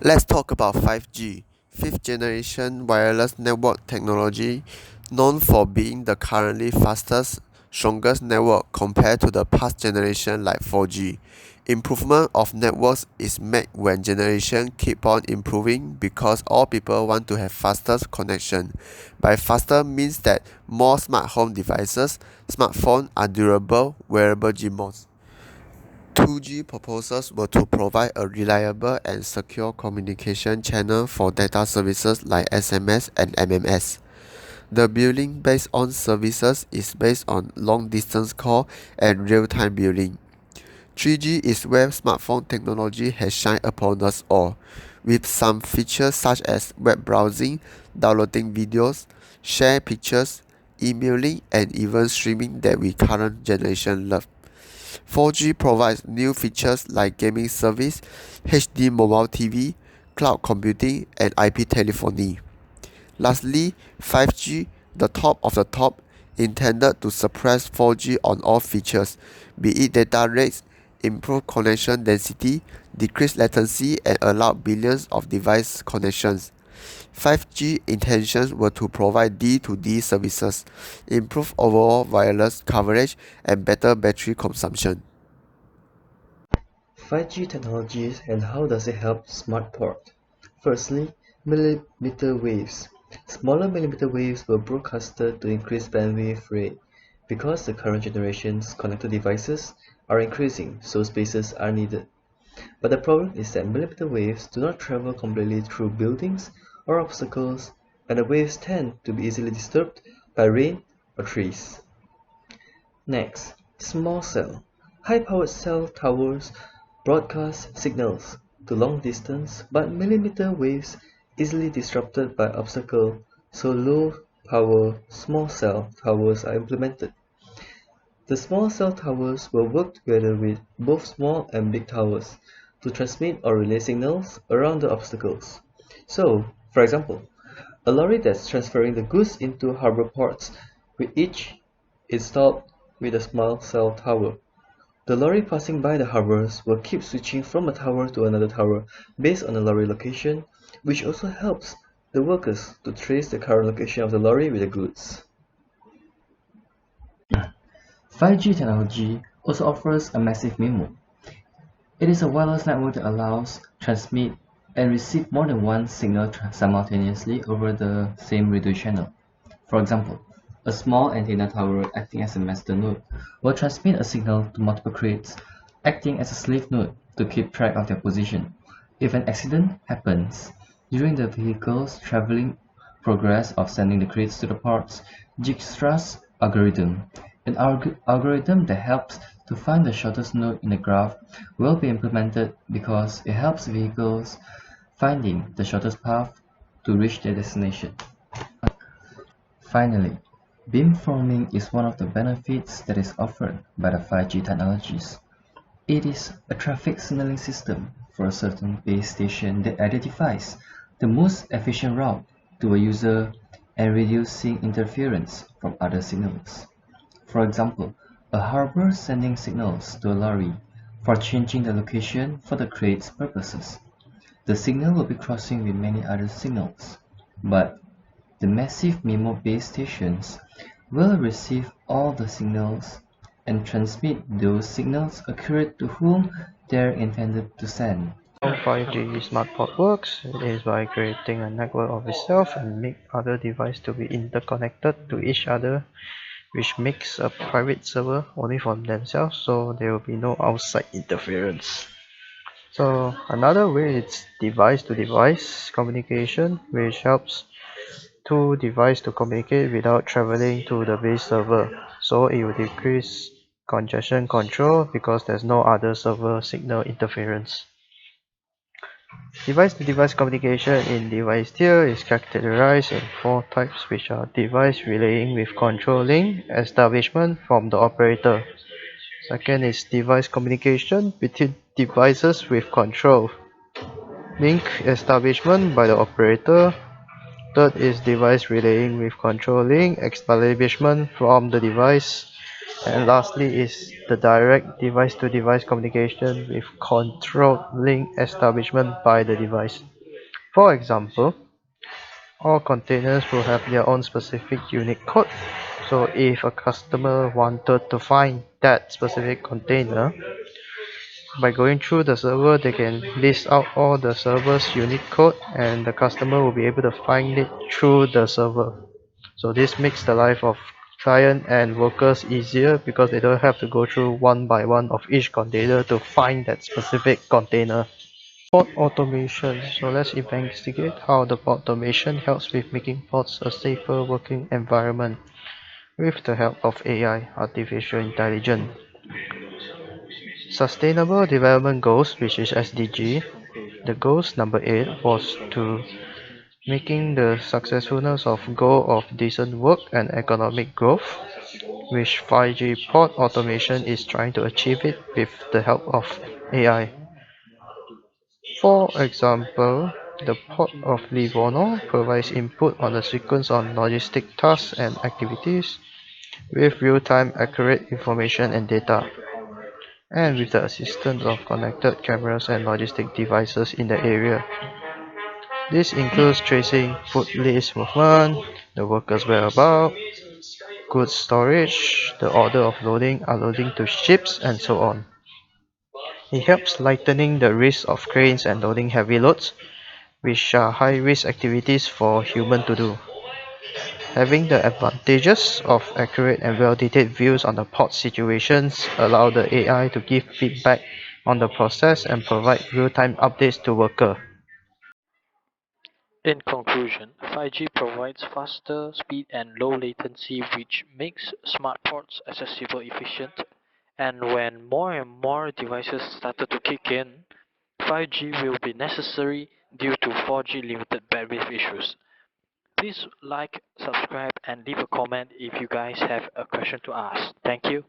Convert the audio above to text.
Let's talk about 5G, fifth generation wireless network technology, known for being the currently fastest, strongest network compared to the past generation like 4G. Improvement of networks is made when generation keep on improving because all people want to have faster connection. By faster means that more smart home devices, smartphones are durable, wearable GMOS. 2G proposals were to provide a reliable and secure communication channel for data services like SMS and MMS. The billing based on services is based on long-distance call and real-time billing. 3G is where smartphone technology has shined upon us all, with some features such as web browsing, downloading videos, share pictures, emailing, and even streaming that we current generation love. 4G provides new features like gaming service, HD mobile TV, cloud computing, and IP telephony. Lastly, 5G, the top of the top, intended to suppress 4G on all features, be it data rates, improve connection density, decrease latency, and allow billions of device connections. 5G intentions were to provide D2D services, improve overall wireless coverage, and better battery consumption. 5G technologies and how does it help smart port? Firstly, millimeter waves. Smaller millimeter waves were broadcasted to increase bandwidth rate because the current generation's connected devices are increasing, so spaces are needed. But the problem is that millimeter waves do not travel completely through buildings or obstacles, and the waves tend to be easily disturbed by rain or trees. Next, small cell. High-powered cell towers broadcast signals to long distance, but millimeter waves easily disrupted by obstacle, so low-power small cell towers are implemented. The small cell towers will work together with both small and big towers to transmit or relay signals around the obstacles. So, for example, a lorry that's transferring the goods into harbor ports will each installed with a small cell tower. The lorry passing by the harbors will keep switching from a tower to another tower based on the lorry location, which also helps the workers to trace the current location of the lorry with the goods. 5G technology also offers a massive MIMO. It is a wireless network that allows transmit and receive more than one signal simultaneously over the same radio channel. For example, a small antenna tower acting as a master node will transmit a signal to multiple crates, acting as a slave node to keep track of their position. If an accident happens during the vehicle's traveling progress of sending the crates to the ports, Dijkstra's algorithm, an algorithm that helps to find the shortest node in the graph, will be implemented because it helps vehicles finding the shortest path to reach their destination. Finally, beamforming is one of the benefits that is offered by the 5G technologies. It is a traffic signaling system for a certain base station that identifies the most efficient route to a user and reducing interference from other signals. For example, a harbor sending signals to a lorry for changing the location for the crate's purposes. The signal will be crossing with many other signals, but the massive MIMO base stations will receive all the signals and transmit those signals accurate to whom they are intended to send. How 5G smart port works is by creating a network of itself and make other devices to be interconnected to each other, which makes a private server only for themselves, so there will be no outside interference. So another way is device to device communication, which helps two devices to communicate without traveling to the base server. So it will decrease congestion control because there's no other server signal interference. Device-to-device communication in device tier is characterized in four types, which are device relaying with control link establishment from the operator. Second is device communication between devices with control link establishment by the operator. Third is device relaying with control link establishment from the device. And lastly is the direct device-to-device communication with controlled link establishment by the device. For example, all containers will have their own specific unique code. So if a customer wanted to find that specific container, by going through the server, they can list out all the server's unique code and the customer will be able to find it through the server. So this makes the life of client and workers easier because they don't have to go through one by one of each container to find that specific container. Pod automation. So let's investigate how the pod automation helps with making pods a safer working environment with the help of AI, artificial intelligence. Sustainable Development Goals, which is SDG. The goals number 8 was to making the successfulness of goal of decent work and economic growth, which 5G port automation is trying to achieve it with the help of AI. For example, the port of Livorno provides input on the sequence of logistic tasks and activities with real-time accurate information and data, and with the assistance of connected cameras and logistic devices in the area. This includes tracing food list movement, the workers' whereabouts, goods storage, the order of loading, unloading to ships, and so on. It helps lightening the risk of cranes and loading heavy loads, which are high-risk activities for humans to do. Having the advantages of accurate and well-detailed views on the port situations allow the AI to give feedback on the process and provide real-time updates to workers. In conclusion, 5G provides faster speed and low latency, which makes smart ports accessible, efficient, and when more and more devices started to kick in, 5G will be necessary due to 4G limited bandwidth issues. Please like, subscribe, and leave a comment if you guys have a question to ask. Thank you.